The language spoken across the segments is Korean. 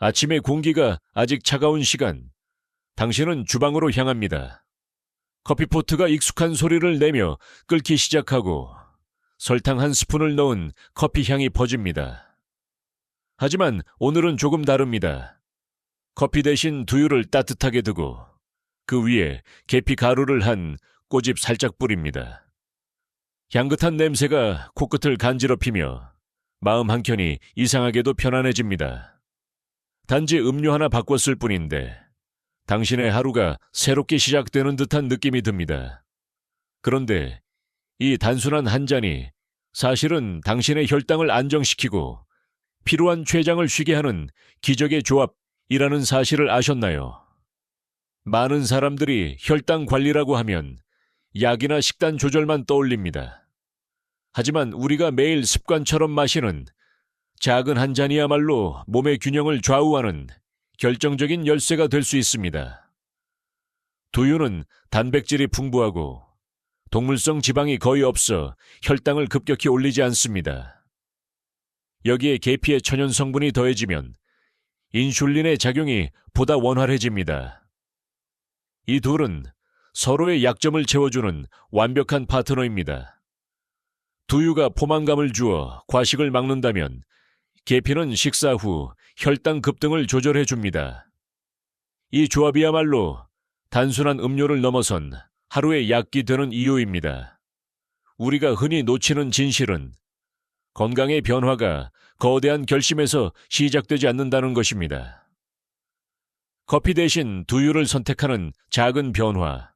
아침의 공기가 아직 차가운 시간, 당신은 주방으로 향합니다. 커피포트가 익숙한 소리를 내며 끓기 시작하고 설탕 한 스푼을 넣은 커피 향이 퍼집니다. 하지만 오늘은 조금 다릅니다. 커피 대신 두유를 따뜻하게 두고 그 위에 계피 가루를 한 꼬집 살짝 뿌립니다. 향긋한 냄새가 코끝을 간지럽히며 마음 한켠이 이상하게도 편안해집니다. 단지 음료 하나 바꿨을 뿐인데 당신의 하루가 새롭게 시작되는 듯한 느낌이 듭니다. 그런데 이 단순한 한 잔이 사실은 당신의 혈당을 안정시키고 피로한 췌장을 쉬게 하는 기적의 조합이라는 사실을 아셨나요? 많은 사람들이 혈당 관리라고 하면 약이나 식단 조절만 떠올립니다. 하지만 우리가 매일 습관처럼 마시는 작은 한 잔이야말로 몸의 균형을 좌우하는 결정적인 열쇠가 될 수 있습니다. 두유는 단백질이 풍부하고 동물성 지방이 거의 없어 혈당을 급격히 올리지 않습니다. 여기에 계피의 천연 성분이 더해지면 인슐린의 작용이 보다 원활해집니다. 이 둘은 서로의 약점을 채워주는 완벽한 파트너입니다. 두유가 포만감을 주어 과식을 막는다면 계피는 식사 후 혈당 급등을 조절해 줍니다. 이 조합이야말로 단순한 음료를 넘어선 하루의 약이 되는 이유입니다. 우리가 흔히 놓치는 진실은 건강의 변화가 거대한 결심에서 시작되지 않는다는 것입니다. 커피 대신 두유를 선택하는 작은 변화,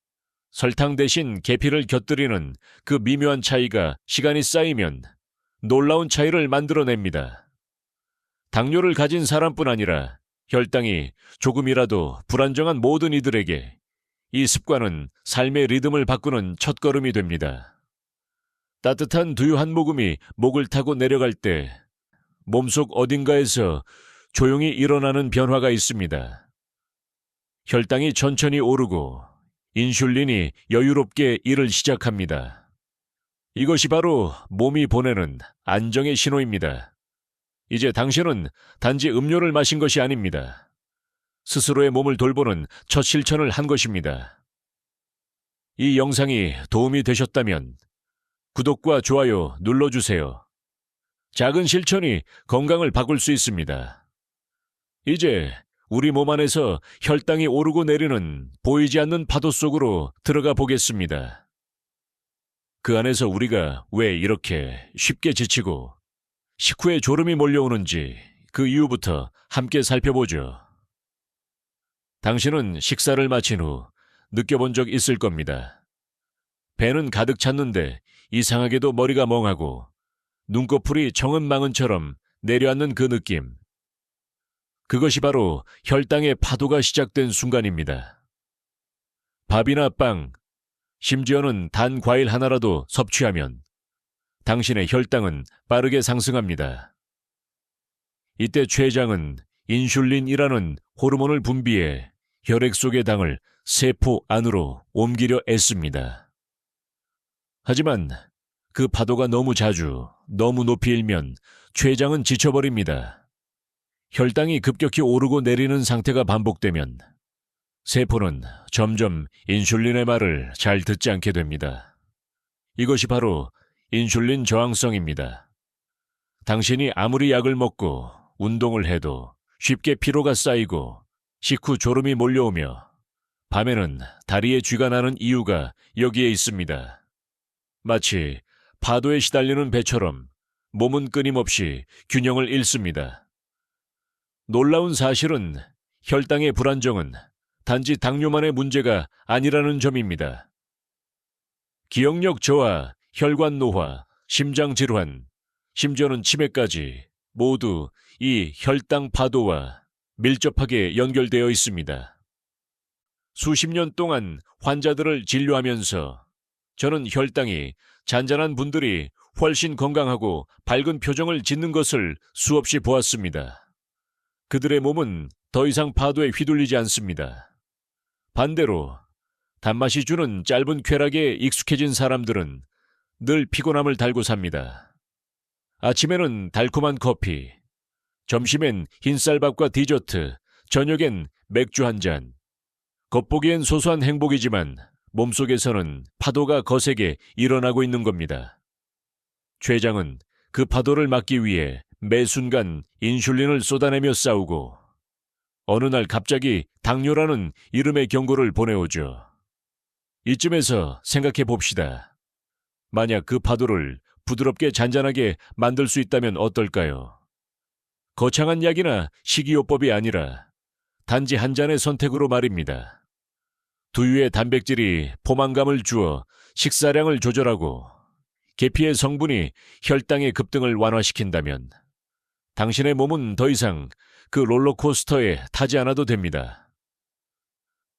설탕 대신 계피를 곁들이는 그 미묘한 차이가 시간이 쌓이면 놀라운 차이를 만들어냅니다. 당뇨를 가진 사람뿐 아니라 혈당이 조금이라도 불안정한 모든 이들에게 이 습관은 삶의 리듬을 바꾸는 첫걸음이 됩니다. 따뜻한 두유 한 모금이 목을 타고 내려갈 때 몸속 어딘가에서 조용히 일어나는 변화가 있습니다. 혈당이 천천히 오르고 인슐린이 여유롭게 일을 시작합니다. 이것이 바로 몸이 보내는 안정의 신호입니다. 이제 당신은 단지 음료를 마신 것이 아닙니다. 스스로의 몸을 돌보는 첫 실천을 한 것입니다. 이 영상이 도움이 되셨다면 구독과 좋아요 눌러주세요. 작은 실천이 건강을 바꿀 수 있습니다. 이제 우리 몸 안에서 혈당이 오르고 내리는 보이지 않는 파도 속으로 들어가 보겠습니다. 그 안에서 우리가 왜 이렇게 쉽게 지치고 식후에 졸음이 몰려오는지 그 이유부터 함께 살펴보죠. 당신은 식사를 마친 후 느껴본 적 있을 겁니다. 배는 가득 찼는데 이상하게도 머리가 멍하고 눈꺼풀이 정은망은처럼 내려앉는 그 느낌. 그것이 바로 혈당의 파도가 시작된 순간입니다. 밥이나 빵, 심지어는 단 과일 하나라도 섭취하면 당신의 혈당은 빠르게 상승합니다. 이때 췌장은 인슐린이라는 호르몬을 분비해 혈액 속의 당을 세포 안으로 옮기려 애씁니다. 하지만 그 파도가 너무 자주, 너무 높이 일면 췌장은 지쳐버립니다. 혈당이 급격히 오르고 내리는 상태가 반복되면 세포는 점점 인슐린의 말을 잘 듣지 않게 됩니다. 이것이 바로 인슐린 저항성입니다. 당신이 아무리 약을 먹고 운동을 해도 쉽게 피로가 쌓이고 식후 졸음이 몰려오며 밤에는 다리에 쥐가 나는 이유가 여기에 있습니다. 마치 파도에 시달리는 배처럼 몸은 끊임없이 균형을 잃습니다. 놀라운 사실은 혈당의 불안정은 단지 당뇨만의 문제가 아니라는 점입니다. 기억력 저하, 혈관 노화, 심장 질환, 심지어는 치매까지 모두 이 혈당 파도와 밀접하게 연결되어 있습니다. 수십 년 동안 환자들을 진료하면서 저는 혈당이 잔잔한 분들이 훨씬 건강하고 밝은 표정을 짓는 것을 수없이 보았습니다. 그들의 몸은 더 이상 파도에 휘둘리지 않습니다. 반대로 단맛이 주는 짧은 쾌락에 익숙해진 사람들은 늘 피곤함을 달고 삽니다. 아침에는 달콤한 커피, 점심엔 흰쌀밥과 디저트, 저녁엔 맥주 한 잔. 겉보기엔 소소한 행복이지만 몸속에서는 파도가 거세게 일어나고 있는 겁니다. 최 회장은 그 파도를 막기 위해 매 순간 인슐린을 쏟아내며 싸우고 어느 날 갑자기 당뇨라는 이름의 경고를 보내오죠. 이쯤에서 생각해 봅시다. 만약 그 파도를 부드럽게 잔잔하게 만들 수 있다면 어떨까요? 거창한 약이나 식이요법이 아니라 단지 한 잔의 선택으로 말입니다. 두유의 단백질이 포만감을 주어 식사량을 조절하고 계피의 성분이 혈당의 급등을 완화시킨다면 당신의 몸은 더 이상 그 롤러코스터에 타지 않아도 됩니다.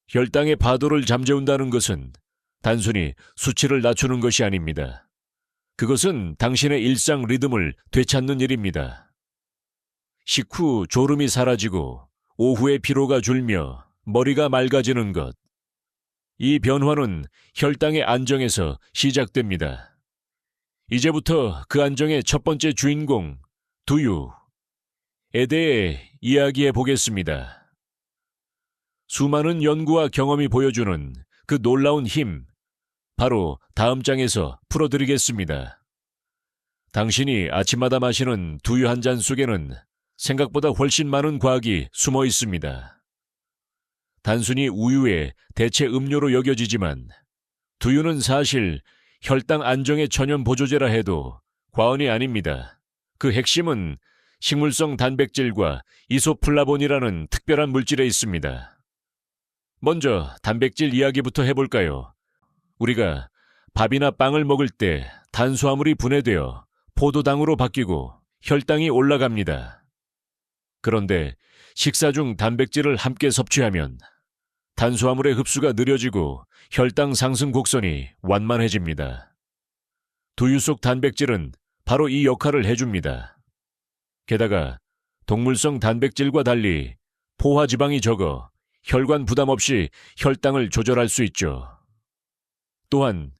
혈당의 파도를 잠재운다는 것은 단순히 수치를 낮추는 것이 아닙니다. 그것은 당신의 일상 리듬을 되찾는 일입니다. 식후 졸음이 사라지고 오후에 피로가 줄며 머리가 맑아지는 것. 이 변화는 혈당의 안정에서 시작됩니다. 이제부터 그 안정의 첫 번째 주인공, 두유에 대해 이야기해 보겠습니다. 수많은 연구와 경험이 보여주는 그 놀라운 힘, 바로 다음 장에서 풀어드리겠습니다. 당신이 아침마다 마시는 두유 한 잔 속에는 생각보다 훨씬 많은 과학이 숨어 있습니다. 단순히 우유의 대체 음료로 여겨지지만 두유는 사실 혈당 안정의 천연 보조제라 해도 과언이 아닙니다. 그 핵심은 식물성 단백질과 이소플라본이라는 특별한 물질에 있습니다. 먼저 단백질 이야기부터 해볼까요? 우리가 밥이나 빵을 먹을 때 탄수화물이 분해되어 포도당으로 바뀌고 혈당이 올라갑니다. 그런데 식사 중 단백질을 함께 섭취하면 탄수화물의 흡수가 느려지고 혈당 상승 곡선이 완만해집니다. 두유 속 단백질은 바로 이 역할을 해줍니다. 게다가 동물성 단백질과 달리 포화지방이 적어 혈관 부담 없이 혈당을 조절할 수 있죠. 또한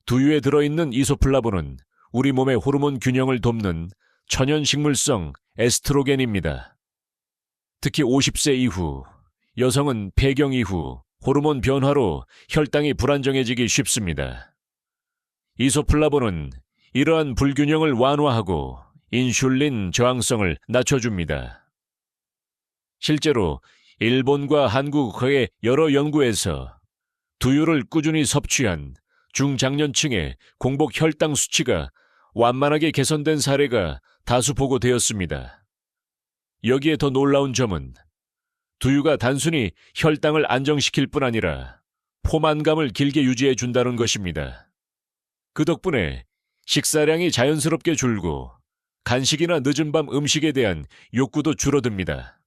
두유에 들어있는 이소플라본은 우리 몸의 호르몬 균형을 돕는 천연 식물성 에스트로겐입니다. 특히 50세 이후, 여성은 폐경 이후 호르몬 변화로 혈당이 불안정해지기 쉽습니다. 이소플라본은 이러한 불균형을 완화하고 인슐린 저항성을 낮춰줍니다. 실제로 일본과 한국의 여러 연구에서 두유를 꾸준히 섭취한 중장년층의 공복 혈당 수치가 완만하게 개선된 사례가 다수 보고되었습니다. 여기에 더 놀라운 점은 두유가 단순히 혈당을 안정시킬 뿐 아니라 포만감을 길게 유지해 준다는 것입니다. 그 덕분에 식사량이 자연스럽게 줄고 간식이나 늦은 밤 음식에 대한 욕구도 줄어듭니다.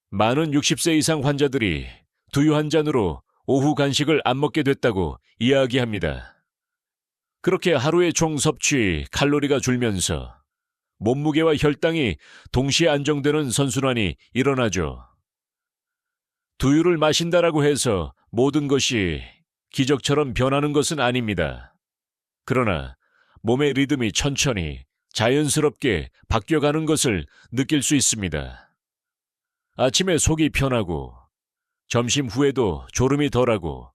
많은 60세 이상 환자들이 두유 한 잔으로 오후 간식을 안 먹게 됐다고 이야기합니다. 그렇게 하루의 총 섭취 칼로리가 줄면서 몸무게와 혈당이 동시에 안정되는 선순환이 일어나죠. 두유를 마신다라고 해서 모든 것이 기적처럼 변하는 것은 아닙니다. 그러나 몸의 리듬이 천천히 자연스럽게 바뀌어가는 것을 느낄 수 있습니다. 아침에 속이 편하고 점심 후에도 졸음이 덜하고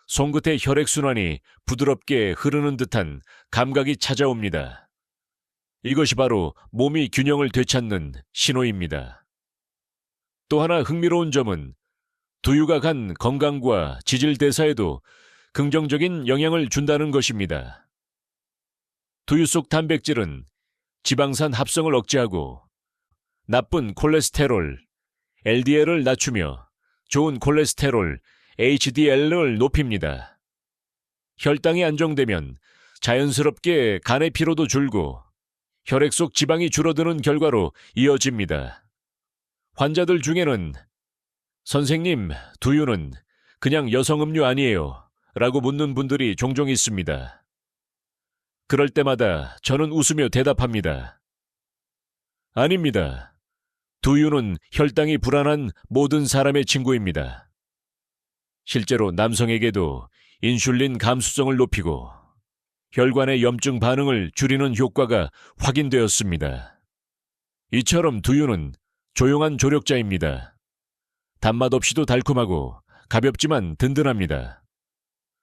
손끝의 혈액순환이 부드럽게 흐르는 듯한 감각이 찾아옵니다. 이것이 바로 몸이 균형을 되찾는 신호입니다. 또 하나 흥미로운 점은 두유가 간 건강과 지질 대사에도 긍정적인 영향을 준다는 것입니다. 두유 속 단백질은 지방산 합성을 억제하고 나쁜 콜레스테롤, LDL을 낮추며 좋은 콜레스테롤, HDL을 높입니다. 혈당이 안정되면 자연스럽게 간의 피로도 줄고 혈액 속 지방이 줄어드는 결과로 이어집니다. 환자들 중에는 선생님, 두유는 그냥 여성 음료 아니에요? 라고 묻는 분들이 종종 있습니다. 그럴 때마다 저는 웃으며 대답합니다. 아닙니다. 두유는 혈당이 불안한 모든 사람의 친구입니다. 실제로 남성에게도 인슐린 감수성을 높이고 혈관의 염증 반응을 줄이는 효과가 확인되었습니다. 이처럼 두유는 조용한 조력자입니다. 단맛 없이도 달콤하고 가볍지만 든든합니다.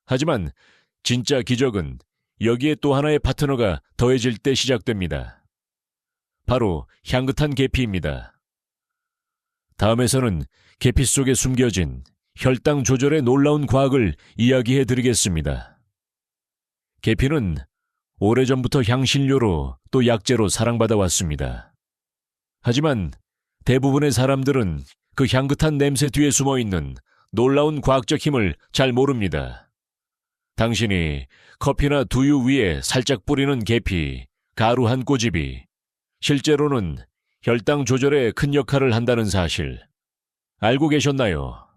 하지만 진짜 기적은 여기에 또 하나의 파트너가 더해질 때 시작됩니다. 바로 향긋한 계피입니다. 다음에서는 계피 속에 숨겨진 혈당 조절의 놀라운 과학을 이야기해 드리겠습니다. 계피는 오래전부터 향신료로 또 약재로 사랑받아 왔습니다. 하지만 대부분의 사람들은 그 향긋한 냄새 뒤에 숨어 있는 놀라운 과학적 힘을 잘 모릅니다. 당신이 커피나 두유 위에 살짝 뿌리는 계피, 가루 한 꼬집이 실제로는 혈당 조절에 큰 역할을 한다는 사실 알고 계셨나요?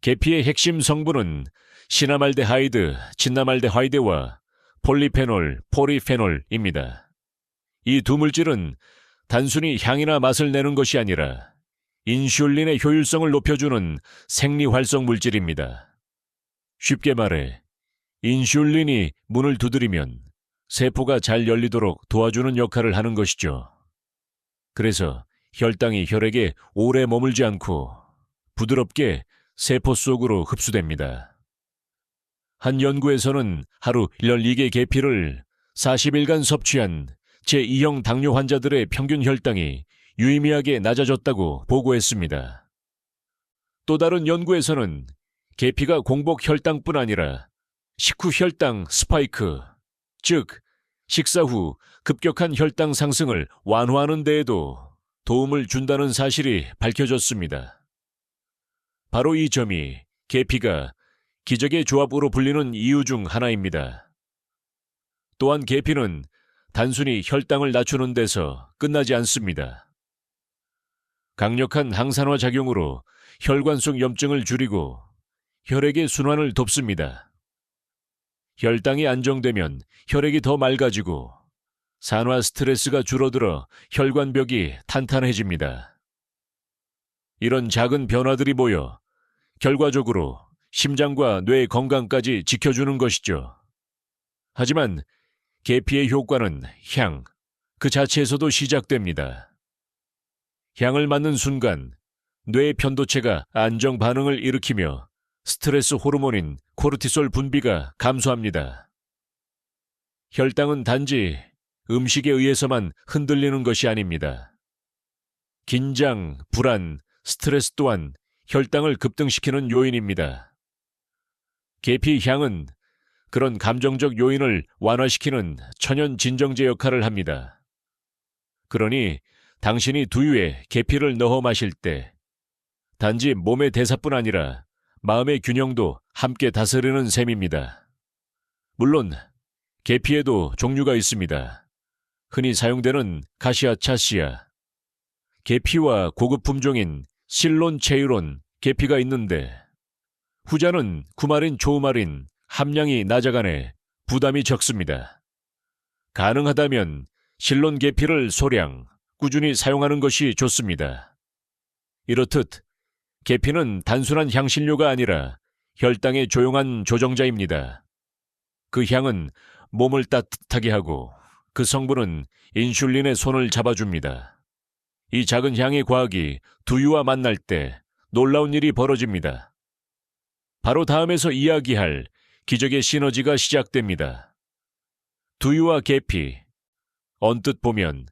계피의 핵심 성분은 시나말데하이드, 진나말데하이드와 폴리페놀, 포리페놀입니다. 이 두 물질은 단순히 향이나 맛을 내는 것이 아니라 인슐린의 효율성을 높여주는 생리활성 물질입니다. 쉽게 말해 인슐린이 문을 두드리면 세포가 잘 열리도록 도와주는 역할을 하는 것이죠. 그래서 혈당이 혈액에 오래 머물지 않고 부드럽게 세포 속으로 흡수됩니다. 한 연구에서는 하루 12개 계피를 40일간 섭취한 제2형 당뇨 환자들의 평균 혈당이 유의미하게 낮아졌다고 보고했습니다. 또 다른 연구에서는 계피가 공복 혈당뿐 아니라 식후 혈당 스파이크, 즉 식사 후 급격한 혈당 상승을 완화하는 데에도 도움을 준다는 사실이 밝혀졌습니다. 바로 이 점이 계피가 기적의 조합으로 불리는 이유 중 하나입니다. 또한 계피는 단순히 혈당을 낮추는 데서 끝나지 않습니다. 강력한 항산화 작용으로 혈관 속 염증을 줄이고 혈액의 순환을 돕습니다. 혈당이 안정되면 혈액이 더 맑아지고 산화 스트레스가 줄어들어 혈관벽이 탄탄해집니다. 이런 작은 변화들이 모여 결과적으로 심장과 뇌 건강까지 지켜주는 것이죠. 하지만 계피의 효과는 향 그 자체에서도 시작됩니다. 향을 맡는 순간 뇌의 편도체가 안정 반응을 일으키며 스트레스 호르몬인 코르티솔 분비가 감소합니다. 혈당은 단지 음식에 의해서만 흔들리는 것이 아닙니다. 긴장, 불안, 스트레스 또한 혈당을 급등시키는 요인입니다. 계피 향은 그런 감정적 요인을 완화시키는 천연 진정제 역할을 합니다. 그러니 당신이 두유에 계피를 넣어 마실 때 단지 몸의 대사뿐 아니라 마음의 균형도 함께 다스리는 셈입니다. 물론 계피에도 종류가 있습니다. 흔히 사용되는 카시아차 씨앗, 계피와 고급 품종인 실론 체이론 계피가 있는데 후자는 쿠마린 조우마린 함량이 낮아가네 부담이 적습니다. 가능하다면 실론 계피를 소량 꾸준히 사용하는 것이 좋습니다. 이렇듯 계피는 단순한 향신료가 아니라 혈당의 조용한 조정자입니다. 그 향은 몸을 따뜻하게 하고 그 성분은 인슐린의 손을 잡아줍니다. 이 작은 향의 과학이 두유와 만날 때 놀라운 일이 벌어집니다. 바로 다음에서 이야기할 기적의 시너지가 시작됩니다. 두유와 계피, 언뜻 보면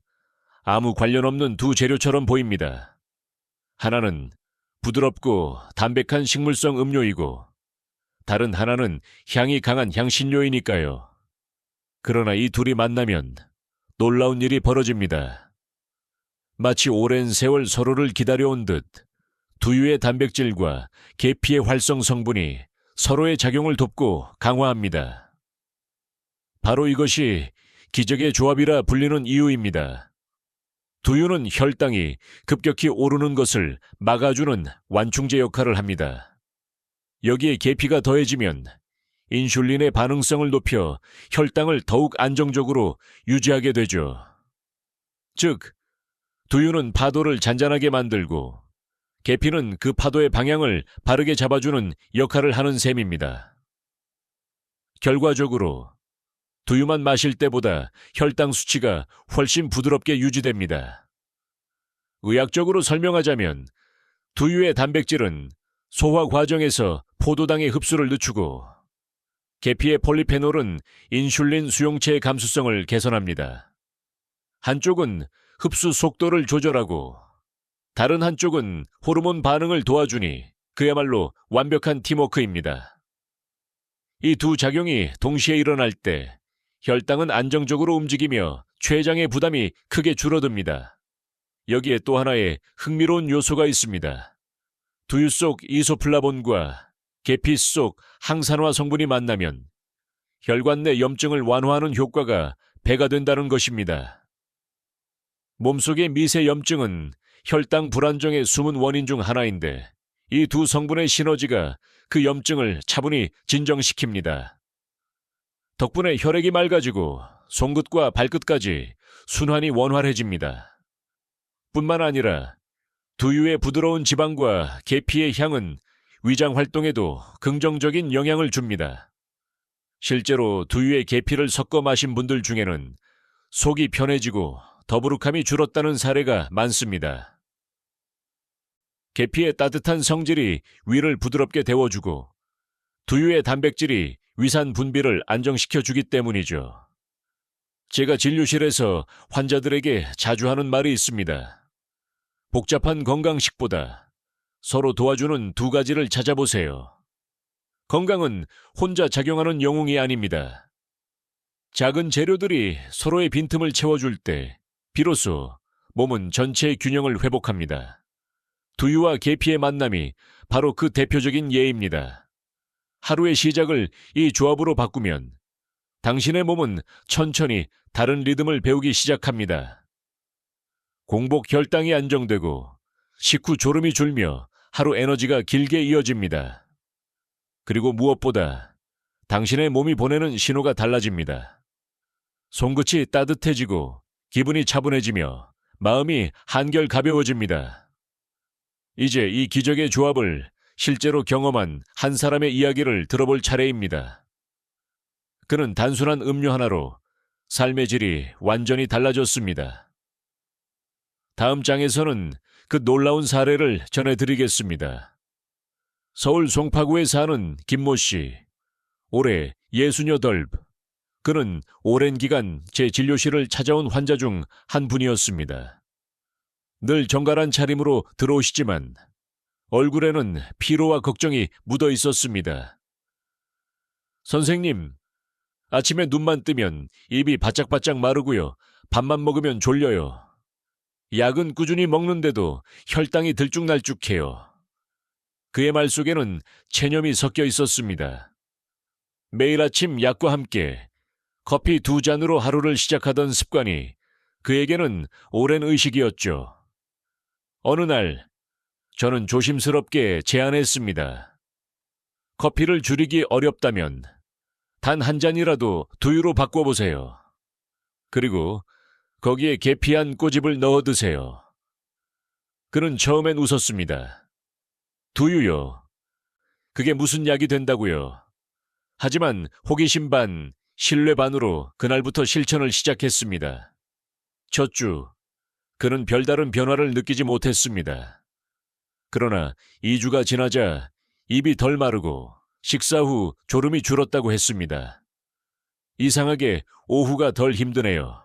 아무 관련 없는 두 재료처럼 보입니다. 하나는 부드럽고 담백한 식물성 음료이고 다른 하나는 향이 강한 향신료이니까요. 그러나 이 둘이 만나면 놀라운 일이 벌어집니다. 마치 오랜 세월 서로를 기다려온 듯 두유의 단백질과 계피의 활성 성분이 서로의 작용을 돕고 강화합니다. 바로 이것이 기적의 조합이라 불리는 이유입니다. 두유는 혈당이 급격히 오르는 것을 막아주는 완충제 역할을 합니다. 여기에 계피가 더해지면 인슐린의 반응성을 높여 혈당을 더욱 안정적으로 유지하게 되죠. 즉, 두유는 파도를 잔잔하게 만들고 계피는 그 파도의 방향을 바르게 잡아주는 역할을 하는 셈입니다. 결과적으로 두유만 마실 때보다 혈당 수치가 훨씬 부드럽게 유지됩니다. 의학적으로 설명하자면 두유의 단백질은 소화 과정에서 포도당의 흡수를 늦추고 계피의 폴리페놀은 인슐린 수용체의 감수성을 개선합니다. 한쪽은 흡수 속도를 조절하고 다른 한쪽은 호르몬 반응을 도와주니 그야말로 완벽한 팀워크입니다. 이 두 작용이 동시에 일어날 때 혈당은 안정적으로 움직이며 췌장의 부담이 크게 줄어듭니다. 여기에 또 하나의 흥미로운 요소가 있습니다. 두유 속 이소플라본과 계피 속 항산화 성분이 만나면 혈관 내 염증을 완화하는 효과가 배가 된다는 것입니다. 몸속의 미세 염증은 혈당 불안정의 숨은 원인 중 하나인데 이 두 성분의 시너지가 그 염증을 차분히 진정시킵니다. 덕분에 혈액이 맑아지고 손끝과 발끝까지 순환이 원활해집니다. 뿐만 아니라 두유의 부드러운 지방과 계피의 향은 위장 활동에도 긍정적인 영향을 줍니다. 실제로 두유에 계피를 섞어 마신 분들 중에는 속이 편해지고 더부룩함이 줄었다는 사례가 많습니다. 계피의 따뜻한 성질이 위를 부드럽게 데워주고 두유의 단백질이 위산 분비를 안정시켜주기 때문이죠. 제가 진료실에서 환자들에게 자주 하는 말이 있습니다. 복잡한 건강식보다 서로 도와주는 두 가지를 찾아보세요. 건강은 혼자 작용하는 영웅이 아닙니다. 작은 재료들이 서로의 빈틈을 채워줄 때 비로소 몸은 전체의 균형을 회복합니다. 두유와 계피의 만남이 바로 그 대표적인 예입니다. 하루의 시작을 이 조합으로 바꾸면 당신의 몸은 천천히 다른 리듬을 배우기 시작합니다. 공복 혈당이 안정되고 식후 졸음이 줄며 하루 에너지가 길게 이어집니다. 그리고 무엇보다 당신의 몸이 보내는 신호가 달라집니다. 손끝이 따뜻해지고 기분이 차분해지며 마음이 한결 가벼워집니다. 이제 이 기적의 조합을 실제로 경험한 한 사람의 이야기를 들어볼 차례입니다. 그는 단순한 음료 하나로 삶의 질이 완전히 달라졌습니다. 다음 장에서는 그 놀라운 사례를 전해드리겠습니다. 서울 송파구에 사는 김모 씨, 올해 68. 그는 오랜 기간 제 진료실을 찾아온 환자 중 한 분이었습니다. 늘 정갈한 차림으로 들어오시지만 얼굴에는 피로와 걱정이 묻어 있었습니다. 선생님, 아침에 눈만 뜨면 입이 바짝바짝 마르고요. 밥만 먹으면 졸려요. 약은 꾸준히 먹는데도 혈당이 들쭉날쭉해요. 그의 말 속에는 체념이 섞여 있었습니다. 매일 아침 약과 함께 커피 2잔으로 하루를 시작하던 습관이 그에게는 오랜 의식이었죠. 어느 날 저는 조심스럽게 제안했습니다. 커피를 줄이기 어렵다면 단 한 잔이라도 두유로 바꿔보세요. 그리고 거기에 계피한 꼬집을 넣어 드세요. 그는 처음엔 웃었습니다. 두유요. 그게 무슨 약이 된다고요. 하지만 호기심 반, 신뢰 반으로 그날부터 실천을 시작했습니다. 첫 주, 그는 별다른 변화를 느끼지 못했습니다. 그러나 2주가 지나자 입이 덜 마르고 식사 후 졸음이 줄었다고 했습니다. 이상하게 오후가 덜 힘드네요.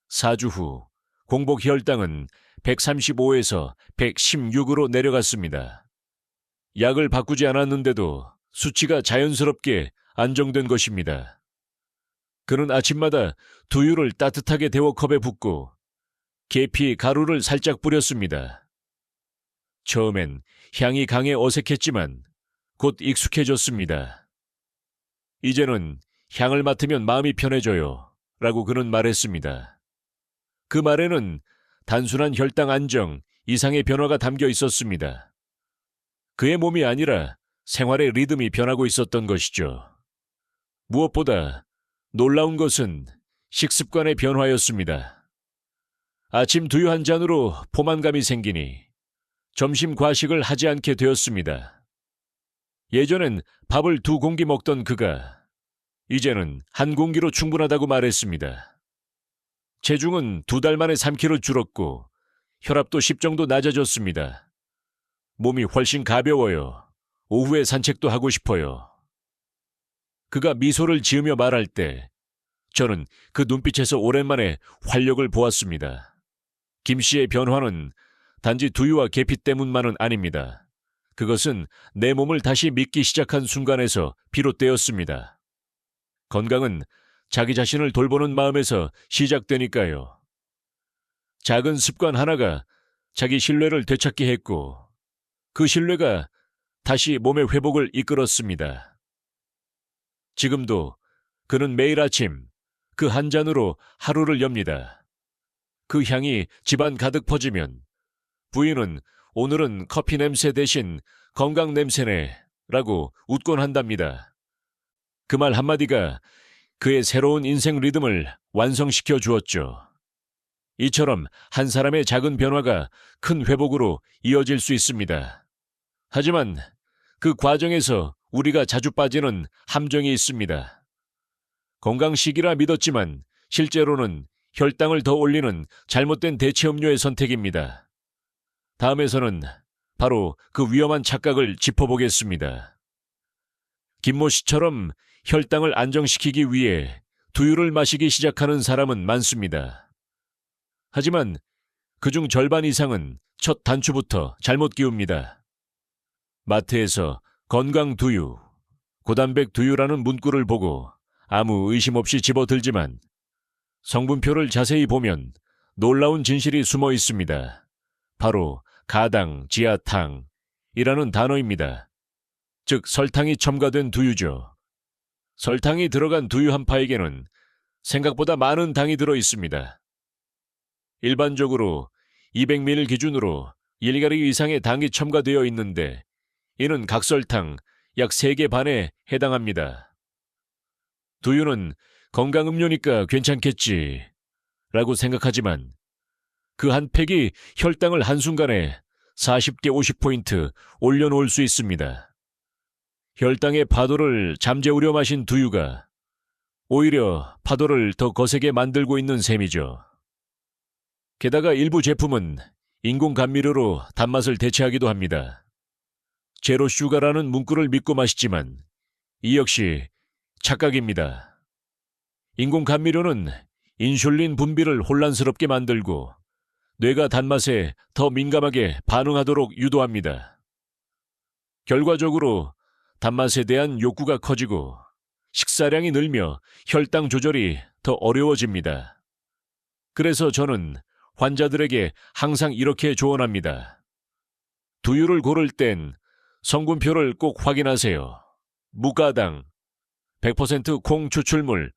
4주 후 공복 혈당은 135에서 116으로 내려갔습니다. 약을 바꾸지 않았는데도 수치가 자연스럽게 안정된 것입니다. 그는 아침마다 두유를 따뜻하게 데워 컵에 붓고 계피 가루를 살짝 뿌렸습니다. 처음엔 향이 강해 어색했지만 곧 익숙해졌습니다. 이제는 향을 맡으면 마음이 편해져요. 라고 그는 말했습니다. 그 말에는 단순한 혈당 안정 이상의 변화가 담겨 있었습니다. 그의 몸이 아니라 생활의 리듬이 변하고 있었던 것이죠. 무엇보다 놀라운 것은 식습관의 변화였습니다. 아침 두유 한 잔으로 포만감이 생기니 점심 과식을 하지 않게 되었습니다. 예전엔 밥을 2공기 먹던 그가 이제는 1공기로 충분하다고 말했습니다. 체중은 2달 만에 3kg 줄었고 혈압도 10 정도 낮아졌습니다. 몸이 훨씬 가벼워요. 오후에 산책도 하고 싶어요. 그가 미소를 지으며 말할 때 저는 그 눈빛에서 오랜만에 활력을 보았습니다. 김 씨의 변화는 단지 두유와 계피 때문만은 아닙니다. 그것은 내 몸을 다시 믿기 시작한 순간에서 비롯되었습니다. 건강은 자기 자신을 돌보는 마음에서 시작되니까요. 작은 습관 하나가 자기 신뢰를 되찾게 했고 그 신뢰가 다시 몸의 회복을 이끌었습니다. 지금도 그는 매일 아침 그 한 잔으로 하루를 엽니다. 그 향이 집안 가득 퍼지면 부인은 오늘은 커피 냄새 대신 건강 냄새네 라고 웃곤 한답니다. 그 말 한마디가 그의 새로운 인생 리듬을 완성시켜 주었죠. 이처럼 한 사람의 작은 변화가 큰 회복으로 이어질 수 있습니다. 하지만 그 과정에서 우리가 자주 빠지는 함정이 있습니다. 건강식이라 믿었지만 실제로는 혈당을 더 올리는 잘못된 대체 음료의 선택입니다. 다음에서는 바로 그 위험한 착각을 짚어보겠습니다. 김모 씨처럼 혈당을 안정시키기 위해 두유를 마시기 시작하는 사람은 많습니다. 하지만 그중 절반 이상은 첫 단추부터 잘못 끼웁니다. 마트에서 건강 두유, 고단백 두유라는 문구를 보고 아무 의심 없이 집어들지만 성분표를 자세히 보면 놀라운 진실이 숨어 있습니다. 바로 가당, 지아탕이라는 단어입니다. 즉 설탕이 첨가된 두유죠. 설탕이 들어간 두유 한 파에게는 생각보다 많은 당이 들어 있습니다. 일반적으로 200ml 기준으로 1가리 이상의 당이 첨가되어 있는데 이는 각설탕 약 3개 반에 해당합니다. 두유는 건강음료니까 괜찮겠지 라고 생각하지만 그 한 팩이 혈당을 한순간에 40개 50포인트 올려놓을 수 있습니다. 혈당의 파도를 잠재우려 마신 두유가 오히려 파도를 더 거세게 만들고 있는 셈이죠. 게다가 일부 제품은 인공 감미료로 단맛을 대체하기도 합니다. 제로 슈가라는 문구를 믿고 마시지만 이 역시 착각입니다. 인공 감미료는 인슐린 분비를 혼란스럽게 만들고 뇌가 단맛에 더 민감하게 반응하도록 유도합니다. 결과적으로 단맛에 대한 욕구가 커지고 식사량이 늘며 혈당 조절이 더 어려워집니다. 그래서 저는 환자들에게 항상 이렇게 조언합니다. 두유를 고를 땐 성분표를 꼭 확인하세요. 무가당, 100% 콩 추출물,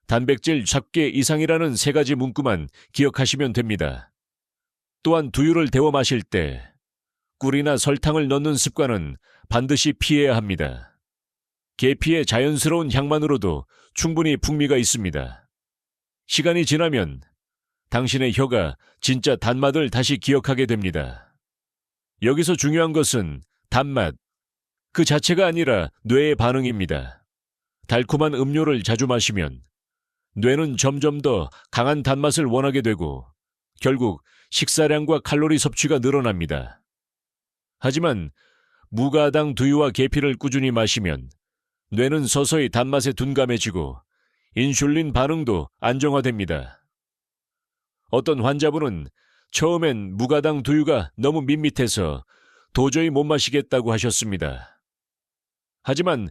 단백질 잡계 이상이라는 3가지 문구만 기억하시면 됩니다. 또한 두유를 데워 마실 때 꿀이나 설탕을 넣는 습관은 반드시 피해야 합니다. 계피의 자연스러운 향만으로도 충분히 풍미가 있습니다. 시간이 지나면 당신의 혀가 진짜 단맛을 다시 기억하게 됩니다. 여기서 중요한 것은 단맛, 그 자체가 아니라 뇌의 반응입니다. 달콤한 음료를 자주 마시면 뇌는 점점 더 강한 단맛을 원하게 되고 결국 식사량과 칼로리 섭취가 늘어납니다. 하지만 무가당 두유와 계피를 꾸준히 마시면 뇌는 서서히 단맛에 둔감해지고 인슐린 반응도 안정화됩니다. 어떤 환자분은 처음엔 무가당 두유가 너무 밋밋해서 도저히 못 마시겠다고 하셨습니다. 하지만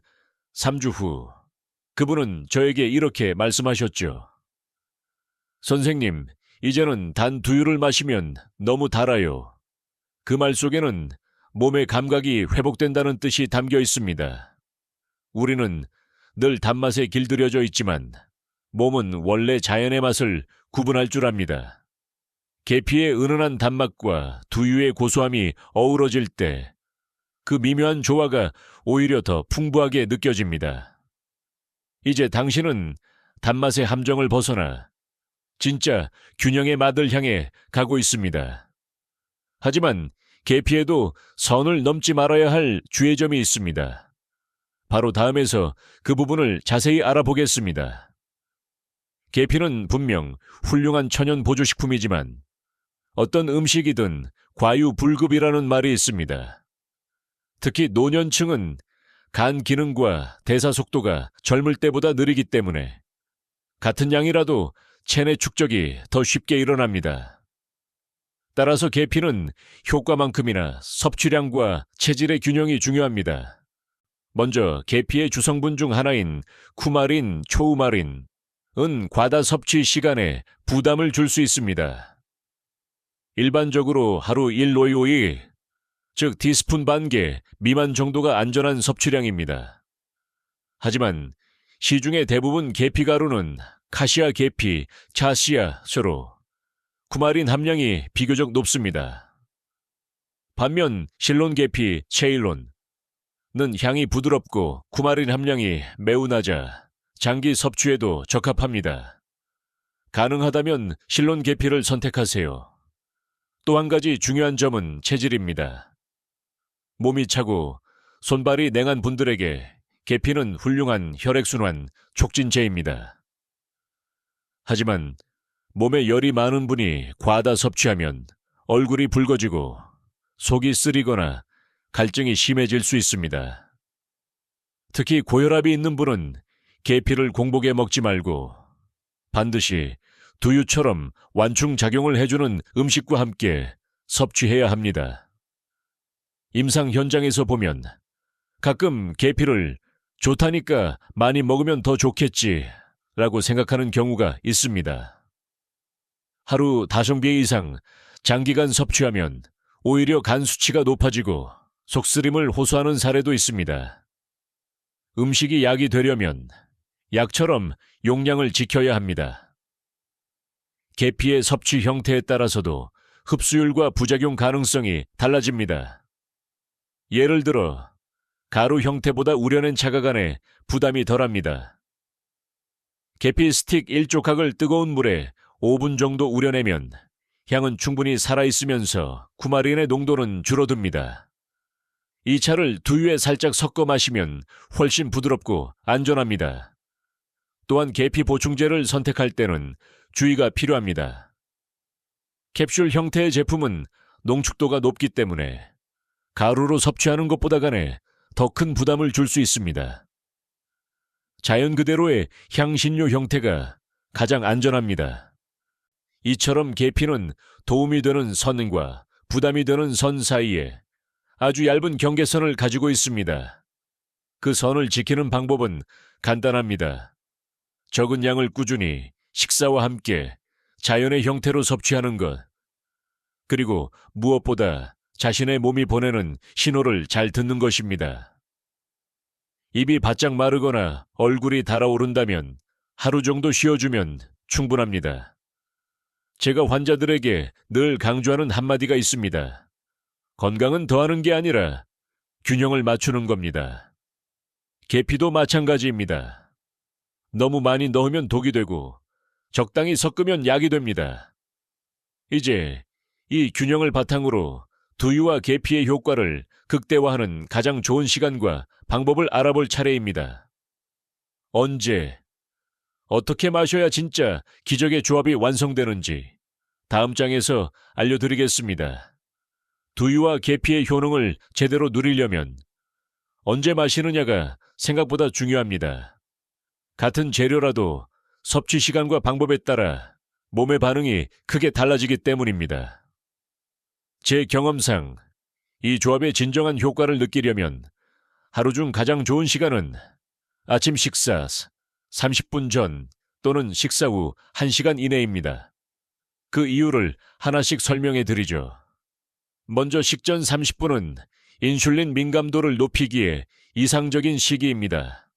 3주 후 그분은 저에게 이렇게 말씀하셨죠. 선생님, 이제는 단 두유를 마시면 너무 달아요. 그 말 속에는 몸의 감각이 회복된다는 뜻이 담겨 있습니다. 우리는 늘 단맛에 길들여져 있지만 몸은 원래 자연의 맛을 구분할 줄 압니다. 계피의 은은한 단맛과 두유의 고소함이 어우러질 때 그 미묘한 조화가 오히려 더 풍부하게 느껴집니다. 이제 당신은 단맛의 함정을 벗어나 진짜 균형의 맛을 향해 가고 있습니다. 하지만 계피에도 선을 넘지 말아야 할 주의점이 있습니다. 바로 다음에서 그 부분을 자세히 알아보겠습니다. 계피는 분명 훌륭한 천연 보조식품이지만 어떤 음식이든 과유불급이라는 말이 있습니다. 특히 노년층은 간 기능과 대사 속도가 젊을 때보다 느리기 때문에 같은 양이라도 체내 축적이 더 쉽게 일어납니다. 따라서 계피는 효과만큼이나 섭취량과 체질의 균형이 중요합니다. 먼저 계피의 주성분 중 하나인 쿠마린, 초우마린은 과다 섭취 시간에 부담을 줄 수 있습니다. 일반적으로 하루 1노이오이, 즉 티스푼 반 개 미만 정도가 안전한 섭취량입니다. 하지만 시중의 대부분 계피 가루는 카시아 계피, 차시아수로 쿠마린 함량이 비교적 높습니다. 반면 실론 계피, 체일론은 향이 부드럽고 쿠마린 함량이 매우 낮아 장기 섭취에도 적합합니다. 가능하다면 실론 계피를 선택하세요. 또 한 가지 중요한 점은 체질입니다. 몸이 차고 손발이 냉한 분들에게 계피는 훌륭한 혈액순환 촉진제입니다. 하지만 몸에 열이 많은 분이 과다 섭취하면 얼굴이 붉어지고 속이 쓰리거나 갈증이 심해질 수 있습니다. 특히 고혈압이 있는 분은 계피를 공복에 먹지 말고 반드시 두유처럼 완충작용을 해주는 음식과 함께 섭취해야 합니다. 임상 현장에서 보면 가끔 계피를 좋다니까 많이 먹으면 더 좋겠지 라고 생각하는 경우가 있습니다. 하루 5배 이상 장기간 섭취하면 오히려 간 수치가 높아지고 속쓰림을 호소하는 사례도 있습니다. 음식이 약이 되려면 약처럼 용량을 지켜야 합니다. 계피의 섭취 형태에 따라서도 흡수율과 부작용 가능성이 달라집니다. 예를 들어 가루 형태보다 우려낸 차가간에 부담이 덜합니다. 계피 스틱 1조각을 뜨거운 물에 5분 정도 우려내면 향은 충분히 살아있으면서 쿠마린의 농도는 줄어듭니다. 이 차를 두유에 살짝 섞어 마시면 훨씬 부드럽고 안전합니다. 또한 계피 보충제를 선택할 때는 주의가 필요합니다. 캡슐 형태의 제품은 농축도가 높기 때문에 가루로 섭취하는 것보다 간에 더 큰 부담을 줄 수 있습니다. 자연 그대로의 향신료 형태가 가장 안전합니다. 이처럼 계피는 도움이 되는 선과 부담이 되는 선 사이에 아주 얇은 경계선을 가지고 있습니다. 그 선을 지키는 방법은 간단합니다. 적은 양을 꾸준히 식사와 함께 자연의 형태로 섭취하는 것, 그리고 무엇보다 자신의 몸이 보내는 신호를 잘 듣는 것입니다. 입이 바짝 마르거나 얼굴이 달아오른다면 하루 정도 쉬어주면 충분합니다. 제가 환자들에게 늘 강조하는 한마디가 있습니다. 건강은 더하는 게 아니라 균형을 맞추는 겁니다. 계피도 마찬가지입니다. 너무 많이 넣으면 독이 되고 적당히 섞으면 약이 됩니다. 이제 이 균형을 바탕으로 두유와 계피의 효과를 극대화하는 가장 좋은 시간과 방법을 알아볼 차례입니다. 언제, 어떻게 마셔야 진짜 기적의 조합이 완성되는지 다음 장에서 알려드리겠습니다. 두유와 계피의 효능을 제대로 누리려면 언제 마시느냐가 생각보다 중요합니다. 같은 재료라도 섭취 시간과 방법에 따라 몸의 반응이 크게 달라지기 때문입니다. 제 경험상 이 조합의 진정한 효과를 느끼려면 하루 중 가장 좋은 시간은 아침 식사 30분 전 또는 식사 후 1시간 이내입니다. 그 이유를 하나씩 설명해 드리죠. 먼저 식전 30분은 인슐린 민감도를 높이기에 이상적인 시기입니다.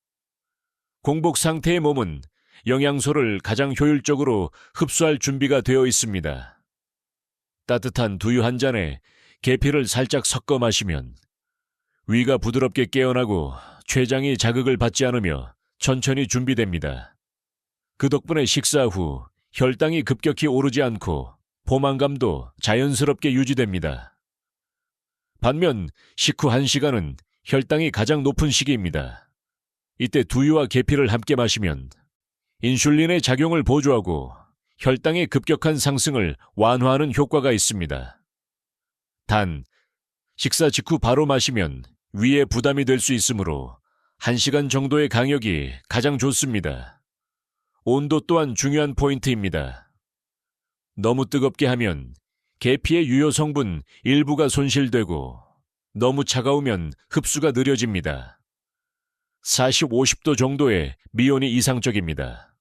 공복 상태의 몸은 영양소를 가장 효율적으로 흡수할 준비가 되어 있습니다. 따뜻한 두유 한 잔에 계피를 살짝 섞어 마시면 위가 부드럽게 깨어나고 췌장이 자극을 받지 않으며 천천히 준비됩니다. 그 덕분에 식사 후 혈당이 급격히 오르지 않고 포만감도 자연스럽게 유지됩니다. 반면 식후 1시간은 혈당이 가장 높은 시기입니다. 이때 두유와 계피를 함께 마시면 인슐린의 작용을 보조하고 혈당의 급격한 상승을 완화하는 효과가 있습니다. 단, 식사 직후 바로 마시면 위에 부담이 될 수 있으므로 1시간 정도의 강역이 가장 좋습니다. 온도 또한 중요한 포인트입니다. 너무 뜨겁게 하면 계피의 유효 성분 일부가 손실되고 너무 차가우면 흡수가 느려집니다. 40, 50도 정도의 미온이 이상적입니다.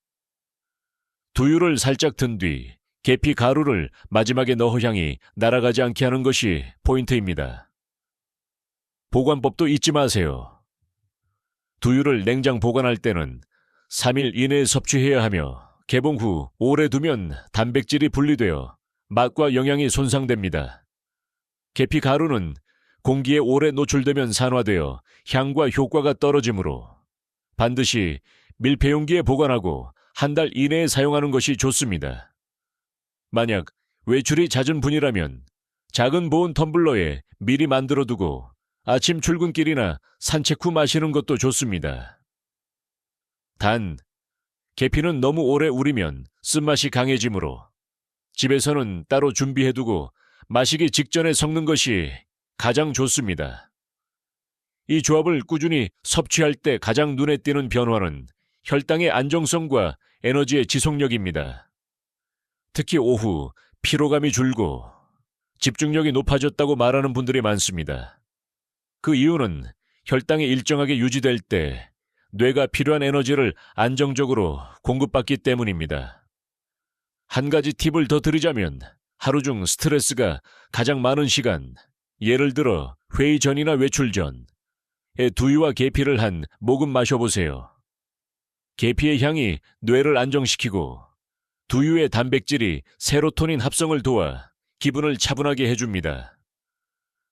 두유를 살짝 튼 뒤 계피 가루를 마지막에 넣어 향이 날아가지 않게 하는 것이 포인트입니다. 보관법도 잊지 마세요. 두유를 냉장 보관할 때는 3일 이내에 섭취해야 하며 개봉 후 오래 두면 단백질이 분리되어 맛과 영양이 손상됩니다. 계피 가루는 공기에 오래 노출되면 산화되어 향과 효과가 떨어지므로 반드시 밀폐용기에 보관하고 1달 이내에 사용하는 것이 좋습니다. 만약 외출이 잦은 분이라면 작은 보온 텀블러에 미리 만들어두고 아침 출근길이나 산책 후 마시는 것도 좋습니다. 단, 계피는 너무 오래 우리면 쓴맛이 강해지므로 집에서는 따로 준비해두고 마시기 직전에 섞는 것이 가장 좋습니다. 이 조합을 꾸준히 섭취할 때 가장 눈에 띄는 변화는 혈당의 안정성과 에너지의 지속력입니다. 특히 오후 피로감이 줄고 집중력이 높아졌다고 말하는 분들이 많습니다. 그 이유는 혈당이 일정하게 유지될 때 뇌가 필요한 에너지를 안정적으로 공급받기 때문입니다. 한 가지 팁을 더 드리자면 하루 중 스트레스가 가장 많은 시간, 예를 들어 회의 전이나 외출 전에 두유와 계피를 한 모금 마셔보세요. 계피의 향이 뇌를 안정시키고 두유의 단백질이 세로토닌 합성을 도와 기분을 차분하게 해줍니다.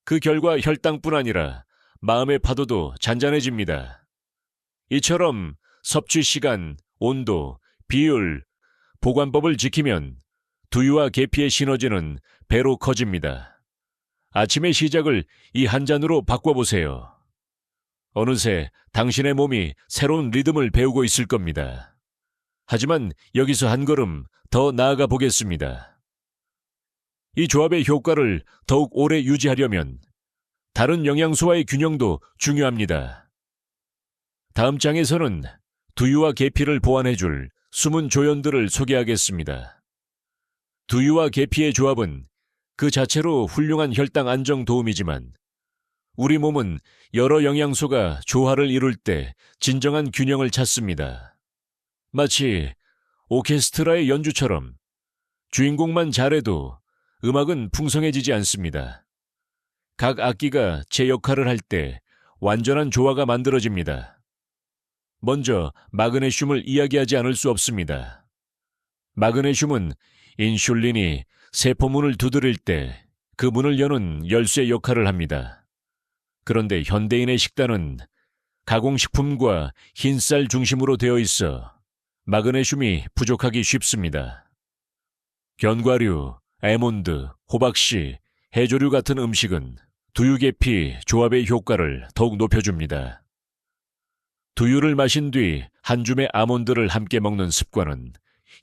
그 결과 혈당뿐 아니라 마음의 파도도 잔잔해집니다. 이처럼 섭취 시간, 온도, 비율, 보관법을 지키면 두유와 계피의 시너지는 배로 커집니다. 아침의 시작을 이 한 잔으로 바꿔보세요. 어느새 당신의 몸이 새로운 리듬을 배우고 있을 겁니다. 하지만 여기서 한 걸음 더 나아가 보겠습니다. 이 조합의 효과를 더욱 오래 유지하려면 다른 영양소와의 균형도 중요합니다. 다음 장에서는 두유와 계피를 보완해줄 숨은 조연들을 소개하겠습니다. 두유와 계피의 조합은 그 자체로 훌륭한 혈당 안정 도움이지만 우리 몸은 여러 영양소가 조화를 이룰 때 진정한 균형을 찾습니다. 마치 오케스트라의 연주처럼 주인공만 잘해도 음악은 풍성해지지 않습니다. 각 악기가 제 역할을 할 때 완전한 조화가 만들어집니다. 먼저 마그네슘을 이야기하지 않을 수 없습니다. 마그네슘은 인슐린이 세포문을 두드릴 때 그 문을 여는 열쇠 역할을 합니다. 그런데 현대인의 식단은 가공식품과 흰쌀 중심으로 되어 있어 마그네슘이 부족하기 쉽습니다. 견과류, 아몬드, 호박씨, 해조류 같은 음식은 두유계피 조합의 효과를 더욱 높여줍니다. 두유를 마신 뒤 한 줌의 아몬드를 함께 먹는 습관은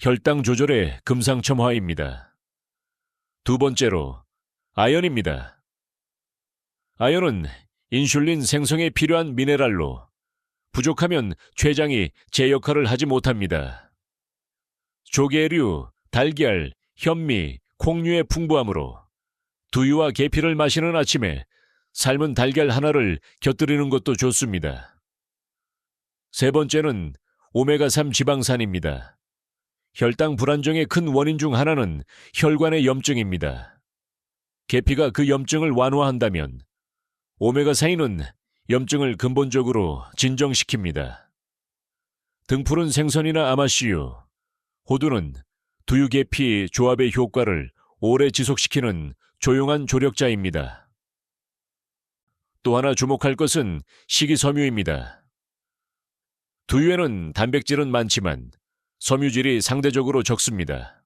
혈당 조절의 금상첨화입니다. 두 번째로, 아연입니다. 아연은 인슐린 생성에 필요한 미네랄로 부족하면 췌장이 제 역할을 하지 못합니다. 조개류, 달걀, 현미, 콩류의 풍부함으로 두유와 계피를 마시는 아침에 삶은 달걀 하나를 곁들이는 것도 좋습니다. 세 번째는 오메가3 지방산입니다. 혈당 불안정의 큰 원인 중 하나는 혈관의 염증입니다. 계피가 그 염증을 완화한다면 오메가3는 염증을 근본적으로 진정시킵니다. 등푸른 생선이나 아마씨유, 호두는 두유 계피 조합의 효과를 오래 지속시키는 조용한 조력자입니다. 또 하나 주목할 것은 식이섬유입니다. 두유에는 단백질은 많지만 섬유질이 상대적으로 적습니다.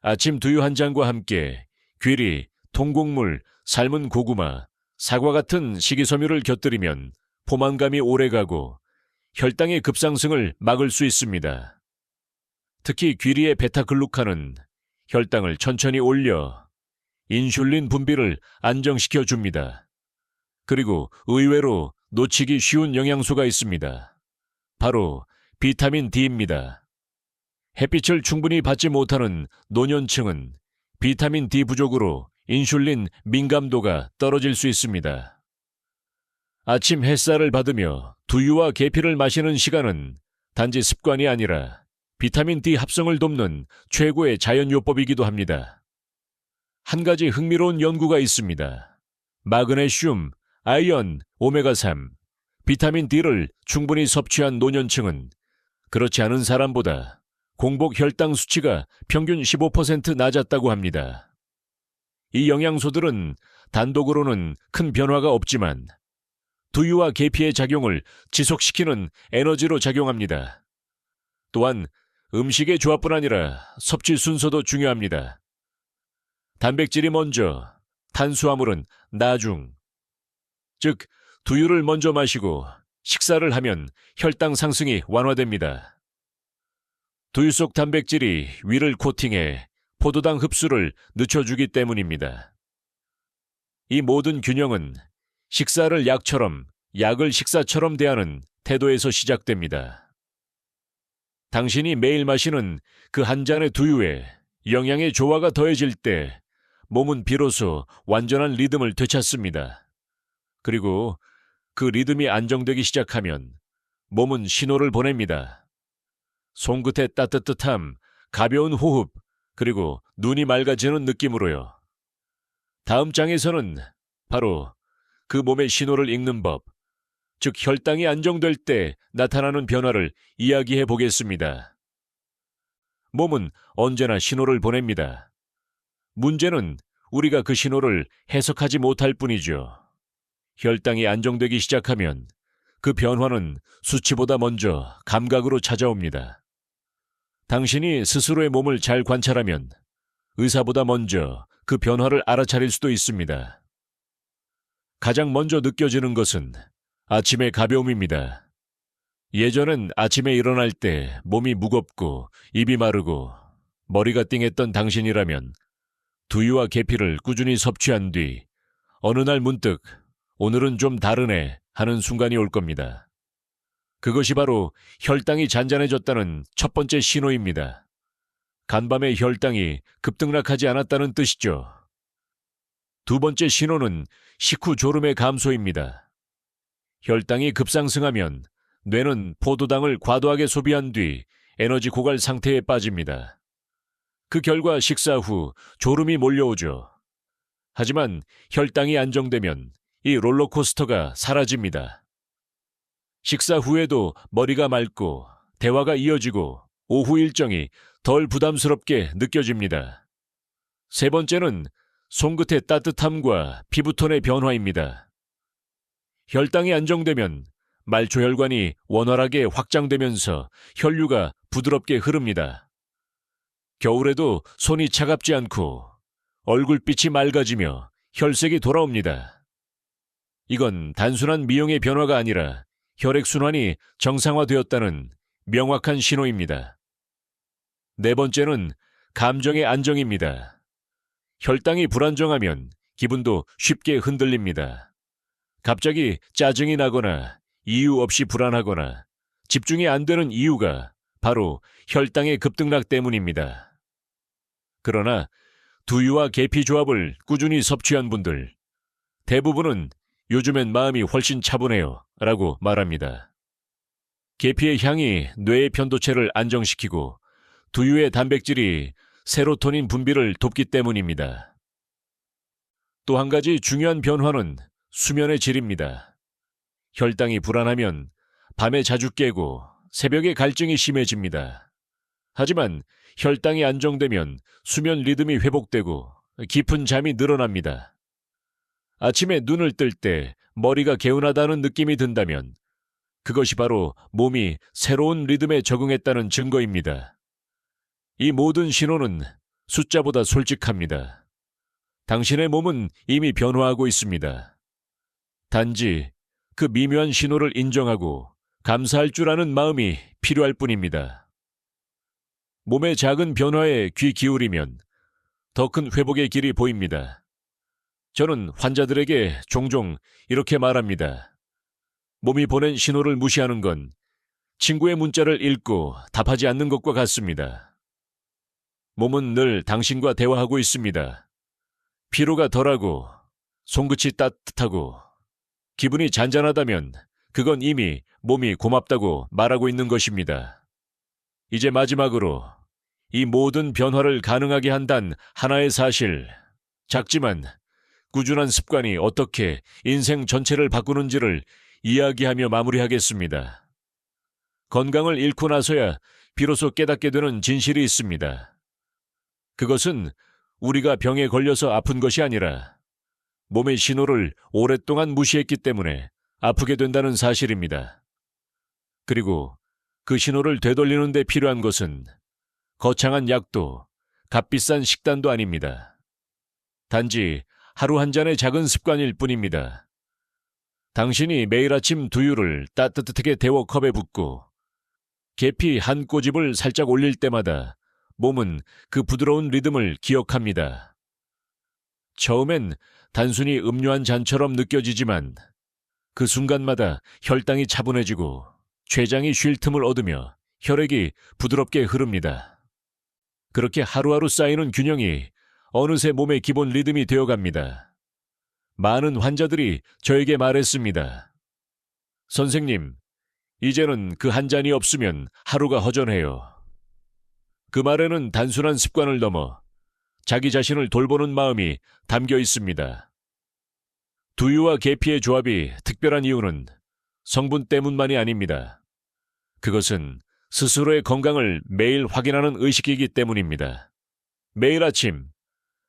아침 두유 한 잔과 함께 귀리, 통곡물, 삶은 고구마, 사과 같은 식이섬유를 곁들이면 포만감이 오래가고 혈당의 급상승을 막을 수 있습니다. 특히 귀리의 베타글루칸은 혈당을 천천히 올려 인슐린 분비를 안정시켜 줍니다. 그리고 의외로 놓치기 쉬운 영양소가 있습니다. 바로 비타민 D입니다. 햇빛을 충분히 받지 못하는 노년층은 비타민 D 부족으로 인슐린 민감도가 떨어질 수 있습니다. 아침 햇살을 받으며 두유와 계피를 마시는 시간은 단지 습관이 아니라 비타민 D 합성을 돕는 최고의 자연요법이기도 합니다. 한 가지 흥미로운 연구가 있습니다. 마그네슘, 아연, 오메가3, 비타민 D를 충분히 섭취한 노년층은 그렇지 않은 사람보다 공복 혈당 수치가 평균 15% 낮았다고 합니다. 이 영양소들은 단독으로는 큰 변화가 없지만 두유와 계피의 작용을 지속시키는 에너지로 작용합니다. 또한 음식의 조합뿐 아니라 섭취 순서도 중요합니다. 단백질이 먼저, 탄수화물은 나중. 즉, 두유를 먼저 마시고 식사를 하면 혈당 상승이 완화됩니다. 두유 속 단백질이 위를 코팅해 포도당 흡수를 늦춰주기 때문입니다. 이 모든 균형은 식사를 약처럼, 약을 식사처럼 대하는 태도에서 시작됩니다. 당신이 매일 마시는 그 한 잔의 두유에 영양의 조화가 더해질 때 몸은 비로소 완전한 리듬을 되찾습니다. 그리고 그 리듬이 안정되기 시작하면 몸은 신호를 보냅니다. 손끝의 따뜻함, 가벼운 호흡, 그리고 눈이 맑아지는 느낌으로요. 다음 장에서는 바로 그 몸의 신호를 읽는 법, 즉 혈당이 안정될 때 나타나는 변화를 이야기해 보겠습니다. 몸은 언제나 신호를 보냅니다. 문제는 우리가 그 신호를 해석하지 못할 뿐이죠. 혈당이 안정되기 시작하면 그 변화는 수치보다 먼저 감각으로 찾아옵니다. 당신이 스스로의 몸을 잘 관찰하면 의사보다 먼저 그 변화를 알아차릴 수도 있습니다. 가장 먼저 느껴지는 것은 아침의 가벼움입니다. 예전엔 아침에 일어날 때 몸이 무겁고 입이 마르고 머리가 띵했던 당신이라면 두유와 계피를 꾸준히 섭취한 뒤 어느 날 문득 오늘은 좀 다르네 하는 순간이 올 겁니다. 그것이 바로 혈당이 잔잔해졌다는 첫 번째 신호입니다. 간밤에 혈당이 급등락하지 않았다는 뜻이죠. 두 번째 신호는 식후 졸음의 감소입니다. 혈당이 급상승하면 뇌는 포도당을 과도하게 소비한 뒤 에너지 고갈 상태에 빠집니다. 그 결과 식사 후 졸음이 몰려오죠. 하지만 혈당이 안정되면 이 롤러코스터가 사라집니다. 식사 후에도 머리가 맑고 대화가 이어지고 오후 일정이 덜 부담스럽게 느껴집니다. 세 번째는 손끝의 따뜻함과 피부톤의 변화입니다. 혈당이 안정되면 말초혈관이 원활하게 확장되면서 혈류가 부드럽게 흐릅니다. 겨울에도 손이 차갑지 않고 얼굴빛이 맑아지며 혈색이 돌아옵니다. 이건 단순한 미용의 변화가 아니라 혈액순환이 정상화되었다는 명확한 신호입니다. 네 번째는 감정의 안정입니다. 혈당이 불안정하면 기분도 쉽게 흔들립니다. 갑자기 짜증이 나거나 이유 없이 불안하거나 집중이 안 되는 이유가 바로 혈당의 급등락 때문입니다. 그러나 두유와 계피 조합을 꾸준히 섭취한 분들, 대부분은 요즘엔 마음이 훨씬 차분해요 라고 말합니다. 계피의 향이 뇌의 편도체를 안정시키고 두유의 단백질이 세로토닌 분비를 돕기 때문입니다. 또 한 가지 중요한 변화는 수면의 질입니다. 혈당이 불안하면 밤에 자주 깨고 새벽에 갈증이 심해집니다. 하지만 혈당이 안정되면 수면 리듬이 회복되고 깊은 잠이 늘어납니다. 아침에 눈을 뜰 때 머리가 개운하다는 느낌이 든다면 그것이 바로 몸이 새로운 리듬에 적응했다는 증거입니다. 이 모든 신호는 숫자보다 솔직합니다. 당신의 몸은 이미 변화하고 있습니다. 단지 그 미묘한 신호를 인정하고 감사할 줄 아는 마음이 필요할 뿐입니다. 몸의 작은 변화에 귀 기울이면 더 큰 회복의 길이 보입니다. 저는 환자들에게 종종 이렇게 말합니다. 몸이 보낸 신호를 무시하는 건 친구의 문자를 읽고 답하지 않는 것과 같습니다. 몸은 늘 당신과 대화하고 있습니다. 피로가 덜하고 손끝이 따뜻하고 기분이 잔잔하다면 그건 이미 몸이 고맙다고 말하고 있는 것입니다. 이제 마지막으로 이 모든 변화를 가능하게 한 단 하나의 사실, 작지만 꾸준한 습관이 어떻게 인생 전체를 바꾸는지를 이야기하며 마무리하겠습니다. 건강을 잃고 나서야 비로소 깨닫게 되는 진실이 있습니다. 그것은 우리가 병에 걸려서 아픈 것이 아니라 몸의 신호를 오랫동안 무시했기 때문에 아프게 된다는 사실입니다. 그리고 그 신호를 되돌리는 데 필요한 것은 거창한 약도 값비싼 식단도 아닙니다. 단지 하루 한 잔의 작은 습관일 뿐입니다. 당신이 매일 아침 두유를 따뜻하게 데워 컵에 붓고 계피 한 꼬집을 살짝 올릴 때마다 몸은 그 부드러운 리듬을 기억합니다. 처음엔 단순히 음료 한 잔처럼 느껴지지만 그 순간마다 혈당이 차분해지고 췌장이 쉴 틈을 얻으며 혈액이 부드럽게 흐릅니다. 그렇게 하루하루 쌓이는 균형이 어느새 몸의 기본 리듬이 되어갑니다. 많은 환자들이 저에게 말했습니다. 선생님, 이제는 그 한 잔이 없으면 하루가 허전해요. 그 말에는 단순한 습관을 넘어 자기 자신을 돌보는 마음이 담겨 있습니다. 두유와 계피의 조합이 특별한 이유는 성분 때문만이 아닙니다. 그것은 스스로의 건강을 매일 확인하는 의식이기 때문입니다. 매일 아침,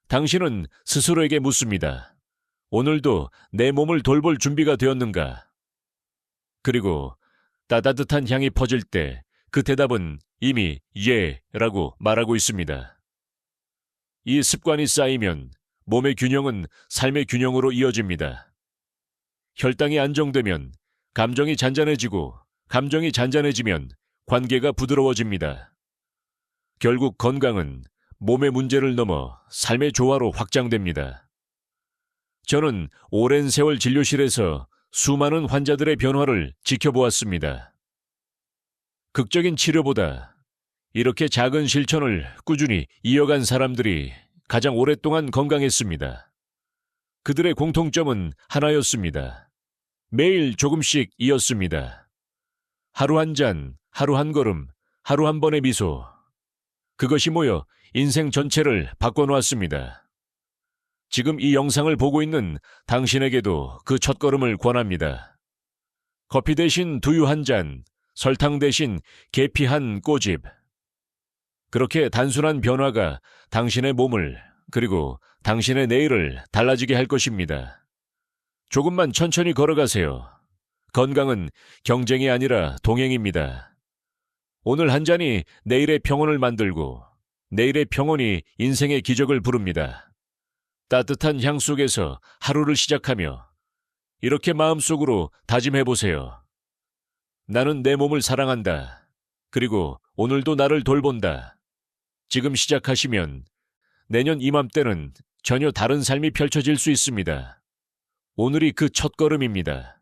당신은 스스로에게 묻습니다. 오늘도 내 몸을 돌볼 준비가 되었는가? 그리고 따뜻한 향이 퍼질 때 그 대답은 이미 예라고 말하고 있습니다. 이 습관이 쌓이면 몸의 균형은 삶의 균형으로 이어집니다. 혈당이 안정되면 감정이 잔잔해지고 감정이 잔잔해지면 관계가 부드러워집니다. 결국 건강은 몸의 문제를 넘어 삶의 조화로 확장됩니다. 저는 오랜 세월 진료실에서 수많은 환자들의 변화를 지켜보았습니다. 극적인 치료보다 이렇게 작은 실천을 꾸준히 이어간 사람들이 가장 오랫동안 건강했습니다. 그들의 공통점은 하나였습니다. 매일 조금씩 이었습니다. 하루 한 잔, 하루 한 걸음, 하루 한 번의 미소. 그것이 모여 인생 전체를 바꿔놓았습니다. 지금 이 영상을 보고 있는 당신에게도 그 첫걸음을 권합니다. 커피 대신 두유 한 잔, 설탕 대신 계피 한 꼬집. 그렇게 단순한 변화가 당신의 몸을 그리고 당신의 내일을 달라지게 할 것입니다. 조금만 천천히 걸어가세요. 건강은 경쟁이 아니라 동행입니다. 오늘 한 잔이 내일의 평온을 만들고 내일의 평온이 인생의 기적을 부릅니다. 따뜻한 향 속에서 하루를 시작하며 이렇게 마음속으로 다짐해보세요. 나는 내 몸을 사랑한다. 그리고 오늘도 나를 돌본다. 지금 시작하시면 내년 이맘때는 전혀 다른 삶이 펼쳐질 수 있습니다. 오늘이 그 첫걸음입니다.